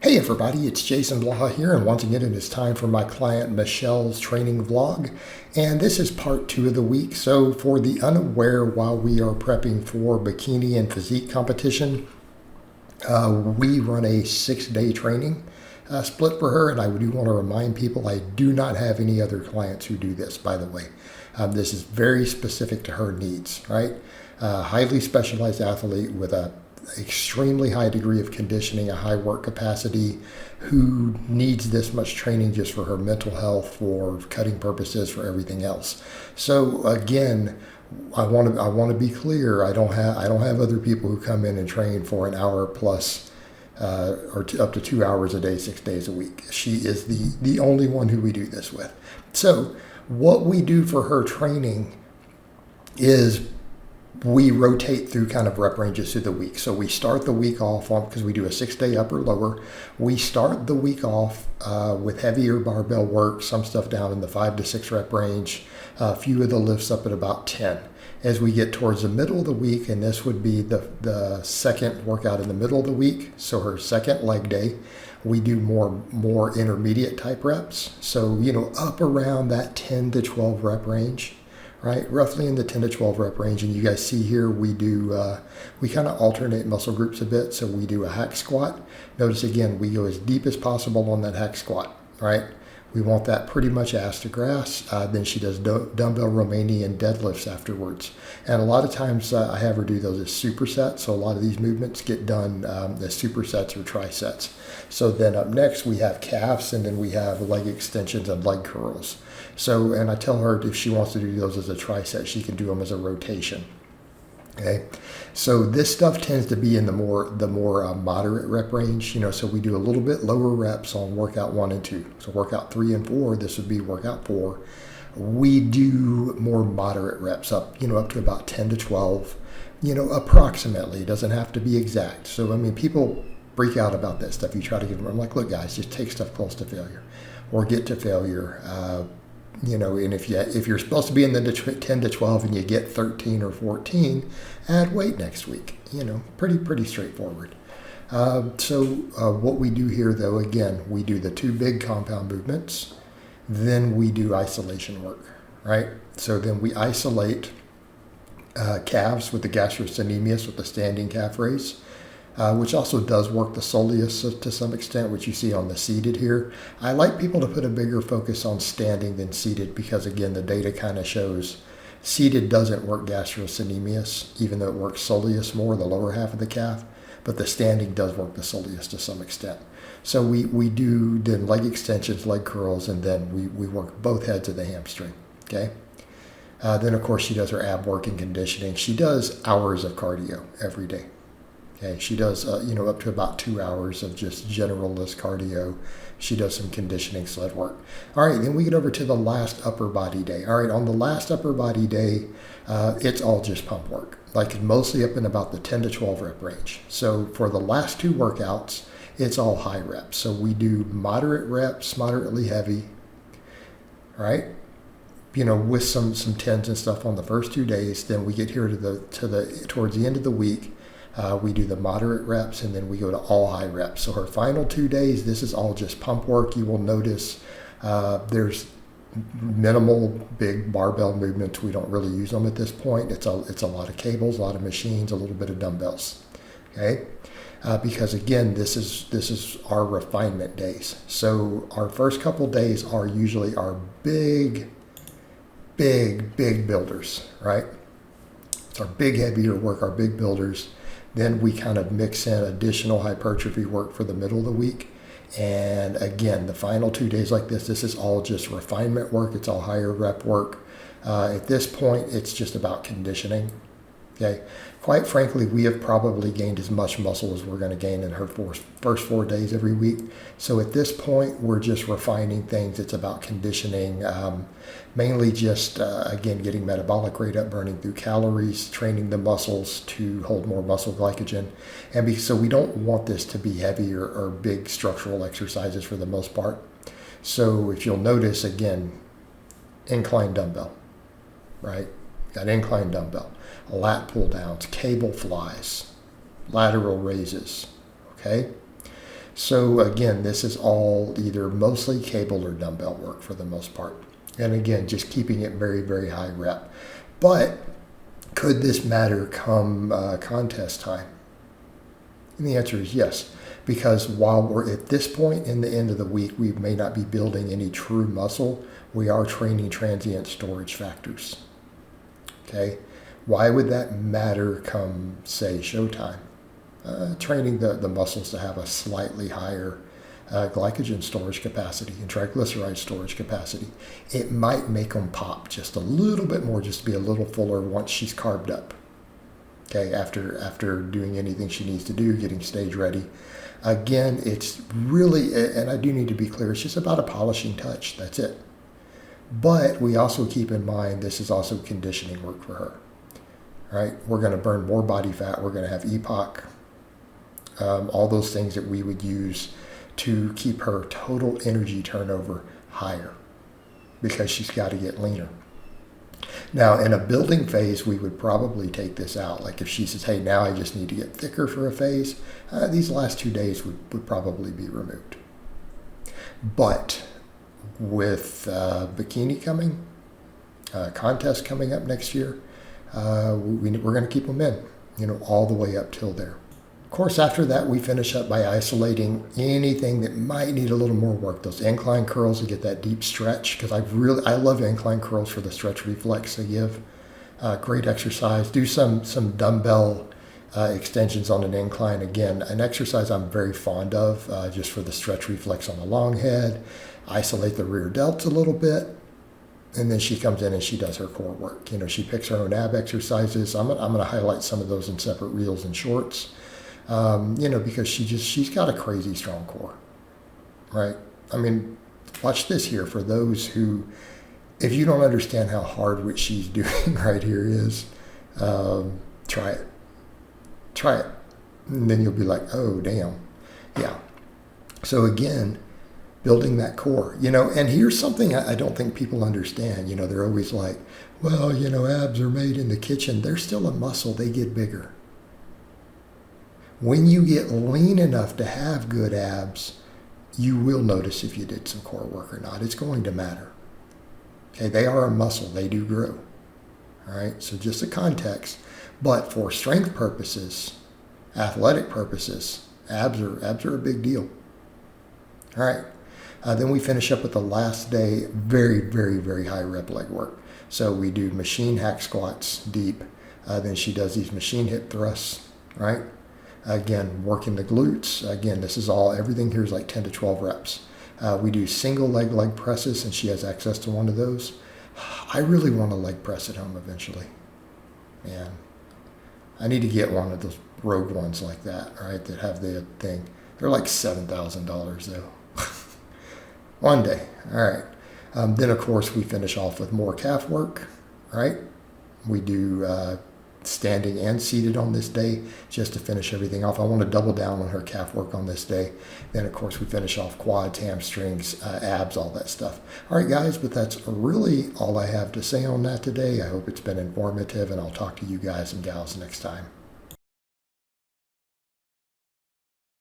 Hey everybody, it's Team Blaha here, and once again it is time for my client Michelle's training vlog, and this is part 2 of the week. So for the unaware, while we are prepping for bikini and physique competition, we run a 6-day training split for her, and I do want to remind people I do not have any other clients who do this, by the way. This is very specific to her needs, right? Highly specialized athlete with a extremely high degree of conditioning, a high work capacity, who needs this much training just for her mental health, for cutting purposes, for everything else. So again, I want to be clear. I don't have other people who come in and train for an hour plus up to 2 hours a day, 6 days a week. She is the only one who we do this with. So what we do for her training is we rotate through kind of rep ranges through the week. So we start the week off on, because we do a 6-day upper lower, we start the week off with heavier barbell work, some stuff down in the 5 to 6 rep range, a few of the lifts up at about 10. As we get towards the middle of the week, and this would be the second workout in the middle of the week, so her second leg day, we do more intermediate type reps. So, up around that 10 to 12 rep range. Right, roughly in the 10 to 12 rep range. And you guys see here we do, we kind of alternate muscle groups a bit. So we do a hack squat. Notice again, we go as deep as possible on that hack squat, right? We want that pretty much ass to grass. Then she does dumbbell Romanian deadlifts afterwards. And a lot of times I have her do those as supersets. So a lot of these movements get done as supersets or trisets. So then up next we have calves, and then we have leg extensions and leg curls. So, and I tell her if she wants to do those as a triset, she can do them as a rotation. Okay, so this stuff tends to be in the more moderate rep range. So we do a little bit lower reps on workout 1 and 2. So workout 3 and 4, this would be workout 4. We do more moderate reps up to about 10 to 12. Approximately. It doesn't have to be exact. So people freak out about that stuff. You try to give them. I'm like, look, guys, just take stuff close to failure, or get to failure. And if you're supposed to be in the 10 to 12 and you get 13 or 14, add weight next week. Pretty straightforward. So what we do here, though, again, we do the 2 big compound movements, then we do isolation work, right? So then we isolate calves with the gastrocnemius, with the standing calf raise. Which also does work the soleus to some extent, which you see on the seated here. I like people to put a bigger focus on standing than seated because, again, the data kind of shows seated doesn't work gastrocnemius, even though it works soleus more, the lower half of the calf, but the standing does work the soleus to some extent. So we do then leg extensions, leg curls, and then we work both heads of the hamstring, okay? Then, of course, she does her ab work and conditioning. She does hours of cardio every day. Okay, she does, up to about 2 hours of just generalist cardio. She does some conditioning sled work. All right, then we get over to the last upper body day. All right, on the last upper body day, it's all just pump work, like mostly up in about the 10 to 12 rep range. So for the last 2 workouts, it's all high reps. So we do moderate reps, moderately heavy, right? With some tens and stuff on the first 2 days. Then we get here towards the end of the week. We do the moderate reps, and then we go to all high reps. So her final 2 days, this is all just pump work. You will notice there's minimal big barbell movements. We don't really use them at this point. It's a lot of cables, a lot of machines, a little bit of dumbbells. Okay, because again, this is our refinement days. So our first couple days are usually our big builders, right? It's our big heavier work, our big builders. Then we kind of mix in additional hypertrophy work for the middle of the week. And again, the final 2 days like this is all just refinement work. It's all higher rep work. At this point, it's just about conditioning. Okay. Quite frankly, we have probably gained as much muscle as we're going to gain in her first 4 days every week. So at this point, we're just refining things. It's about conditioning, mainly just, again, getting metabolic rate up, burning through calories, training the muscles to hold more muscle glycogen. And so we don't want this to be heavy or big structural exercises for the most part. So if you'll notice, again, incline dumbbell, right? Got incline dumbbell, lat pull downs, cable flies, lateral raises, okay? So again, this is all either mostly cable or dumbbell work for the most part. And again, just keeping it very, very high rep. But could this matter come contest time? And the answer is yes, because while we're at this point in the end of the week, we may not be building any true muscle. We are training transient storage factors. Okay, why would that matter come, say, showtime? Training the muscles to have a slightly higher glycogen storage capacity and triglyceride storage capacity. It might make them pop just a little bit more, just to be a little fuller once she's carved up. Okay, after doing anything she needs to do, getting stage ready. Again, it's really, and I do need to be clear, it's just about a polishing touch. That's it. But we also keep in mind this is also conditioning work for her. Right? We're going to burn more body fat. We're going to have EPOC. All those things that we would use to keep her total energy turnover higher because she's got to get leaner. Now, in a building phase, we would probably take this out. Like if she says, hey, now I just need to get thicker for a phase, these last 2 days would probably be removed. But with bikini coming, contest coming up next year, we're going to keep them in, all the way up till there. Of course, after that, we finish up by isolating anything that might need a little more work. Those incline curls to get that deep stretch, because I love incline curls for the stretch reflex they give. Great exercise. Do some dumbbell extensions on an incline. Again, an exercise I'm very fond of just for the stretch reflex on the long head. Isolate the rear delts a little bit. And then she comes in and she does her core work. She picks her own ab exercises. I'm going to highlight some of those in separate reels and shorts. Because she's got a crazy strong core, right? I mean, watch this here for those who, if you don't understand how hard what she's doing right here is, try it. And then you'll be like, oh, damn. Yeah. So again, building that core, and here's something I don't think people understand. They're always like, well, abs are made in the kitchen. They're still a muscle. They get bigger. When you get lean enough to have good abs, you will notice if you did some core work or not. It's going to matter. Okay, they are a muscle. They do grow. All right, so just the context. But for strength purposes, athletic purposes, abs are a big deal. All right, then we finish up with the last day, very, very, very high rep leg work. So we do machine hack squats deep. Then she does these machine hip thrusts, right? Again, working the glutes. Again, everything here is like 10 to 12 reps. We do single leg presses, and she has access to one of those. I really want a leg press at home eventually. Man, I need to get one of those rogue ones like that, right, that have the thing. They're like $7,000 though. One day. All right. Then, of course, we finish off with more calf work, right? We do standing and seated on this day just to finish everything off. I want to double down on her calf work on this day. Then, of course, we finish off quads, hamstrings, abs, all that stuff. All right, guys, but that's really all I have to say on that today. I hope it's been informative, and I'll talk to you guys and gals next time.